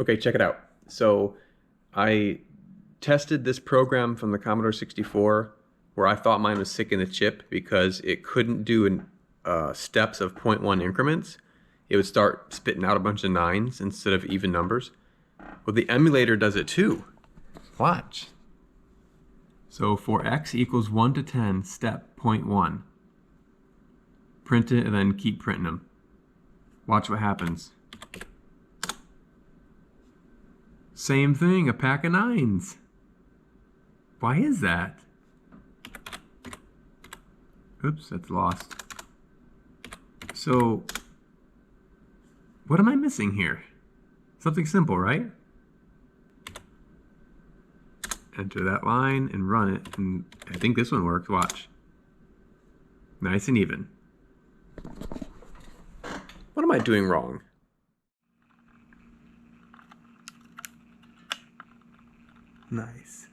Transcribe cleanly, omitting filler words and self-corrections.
Okay, check it out. So I tested this program from the Commodore 64 where I thought mine was sick in the chip because it couldn't do steps of 0.1 increments. It would start spitting out a bunch of nines instead of even numbers. Well, the emulator does it too. Watch. So for x equals 1 to 10, step 0.1. Print it and then keep printing them. Watch what happens. Same thing, a pack of nines. Why is that? Oops, that's lost. So, what am I missing here? Something simple, right? Enter that line and run it, and I think this one works. Watch. Nice and even. What am I doing wrong? Nice.